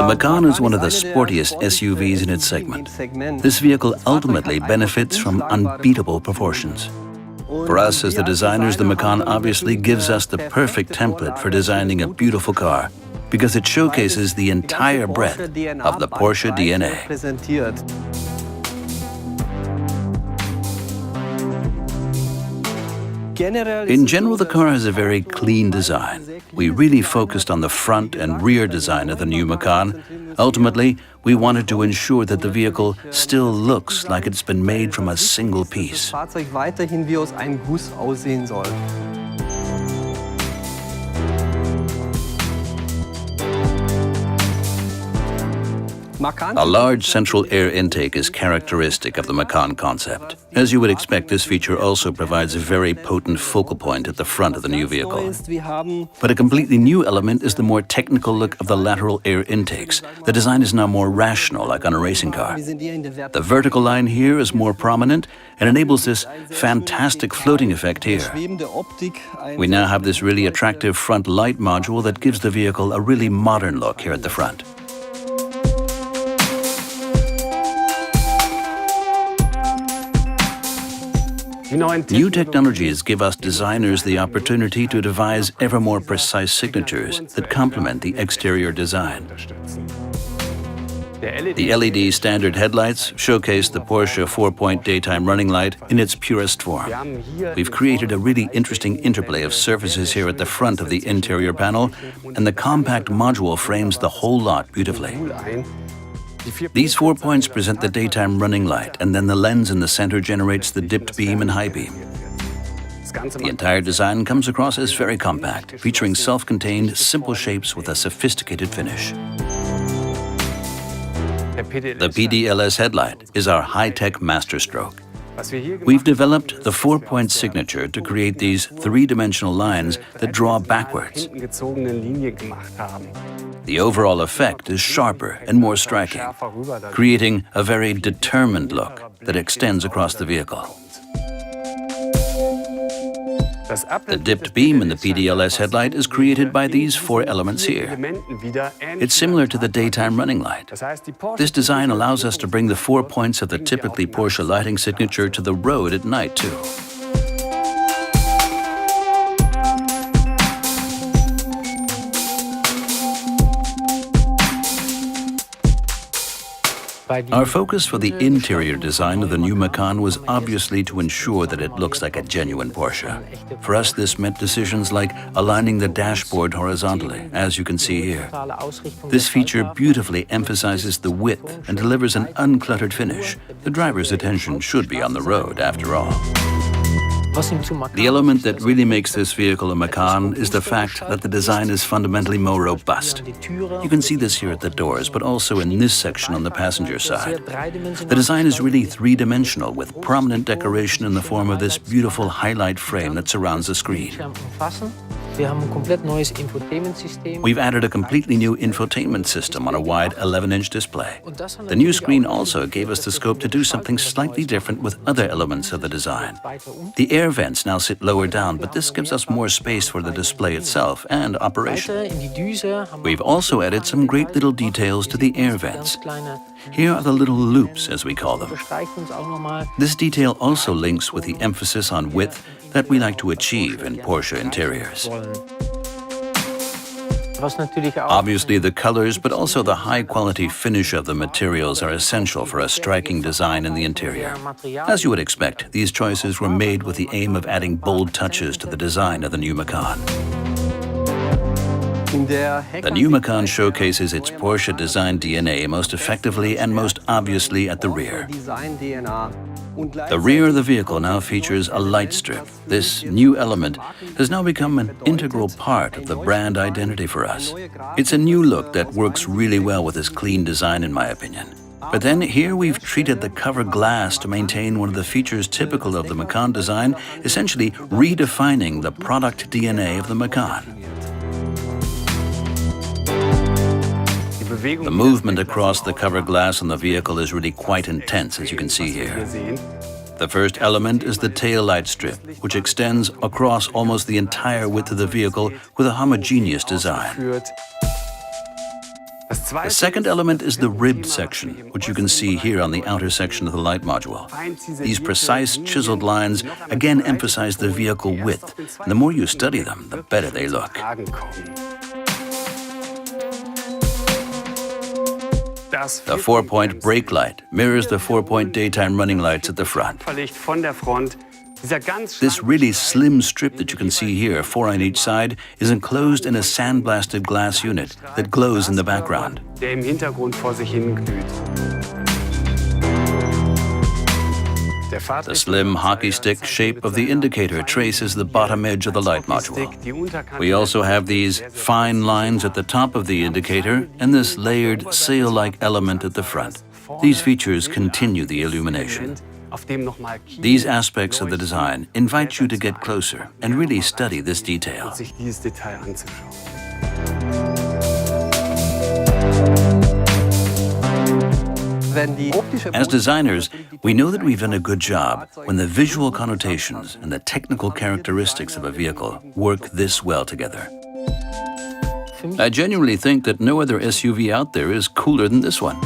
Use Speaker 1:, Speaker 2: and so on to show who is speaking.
Speaker 1: Macan is one of the sportiest SUVs in its segment. This vehicle ultimately benefits from unbeatable proportions. For us as the designers, the Macan obviously gives us the perfect template for designing a beautiful car, because it showcases the entire breadth of the Porsche DNA. In general, the car has a very clean design. We really focused on the front and rear design of the new Macan. Ultimately, we wanted to ensure that the vehicle still looks like it's been made from a single piece. A large central air intake is characteristic of the Macan concept. As you would expect, this feature also provides a very potent focal point at the front of the new vehicle. But a completely new element is the more technical look of the lateral air intakes. The design is now more rational, like on a racing car. The vertical line here is more prominent and enables this fantastic floating effect here. We now have this really attractive front light module that gives the vehicle a really modern look here at the front. New technologies give us designers the opportunity to devise ever more precise signatures that complement the exterior design. The LED standard headlights showcase the Porsche 4-point daytime running light in its purest form. We've created a really interesting interplay of surfaces here at the front of the interior panel, and the compact module frames the whole lot beautifully. These 4 points present the daytime running light, and then the lens in the center generates the dipped beam and high beam. The entire design comes across as very compact, featuring self-contained, simple shapes with a sophisticated finish. The PDLS headlight is our high-tech masterstroke. We've developed the 4-point signature to create these three-dimensional lines that draw backwards. The overall effect is sharper and more striking, creating a very determined look that extends across the vehicle. The dipped beam in the PDLS headlight is created by these 4 elements here. It's similar to the daytime running light. This design allows us to bring the 4 points of the typically Porsche lighting signature to the road at night, too. Our focus for the interior design of the new Macan was obviously to ensure that it looks like a genuine Porsche. For us, this meant decisions like aligning the dashboard horizontally, as you can see here. This feature beautifully emphasizes the width and delivers an uncluttered finish. The driver's attention should be on the road, after all. The element that really makes this vehicle a Macan is the fact that the design is fundamentally more robust. You can see this here at the doors, but also in this section on the passenger side. The design is really three-dimensional, with prominent decoration in the form of this beautiful highlight frame that surrounds the screen. We've added a completely new infotainment system on a wide 11-inch display. The new screen also gave us the scope to do something slightly different with other elements of the design. The air vents now sit lower down, but this gives us more space for the display itself and operation. We've also added some great little details to the air vents. Here are the little loops, as we call them. This detail also links with the emphasis on width that we like to achieve in Porsche interiors. Obviously, the colors, but also the high-quality finish of the materials are essential for a striking design in the interior. As you would expect, these choices were made with the aim of adding bold touches to the design of the new Macan. The new Macan showcases its Porsche design DNA most effectively and most obviously at the rear. The rear of the vehicle now features a light strip. This new element has now become an integral part of the brand identity for us. It's a new look that works really well with this clean design, in my opinion. But then here we've treated the cover glass to maintain one of the features typical of the Macan design, essentially redefining the product DNA of the Macan. The movement across the cover glass on the vehicle is really quite intense, as you can see here. The first element is the tail light strip, which extends across almost the entire width of the vehicle with a homogeneous design. The second element is the ribbed section, which you can see here on the outer section of the light module. These precise, chiseled lines again emphasize the vehicle width, and the more you study them, the better they look. The 4-point brake light mirrors the 4-point daytime running lights at the front. This really slim strip that you can see here, 4 on each side, is enclosed in a sandblasted glass unit that glows in the background. The slim hockey stick shape of the indicator traces the bottom edge of the light module. We also have these fine lines at the top of the indicator and this layered sail-like element at the front. These features continue the illumination. These aspects of the design invite you to get closer and really study this detail. As designers, we know that we've done a good job when the visual connotations and the technical characteristics of a vehicle work this well together. I genuinely think that no other SUV out there is cooler than this one.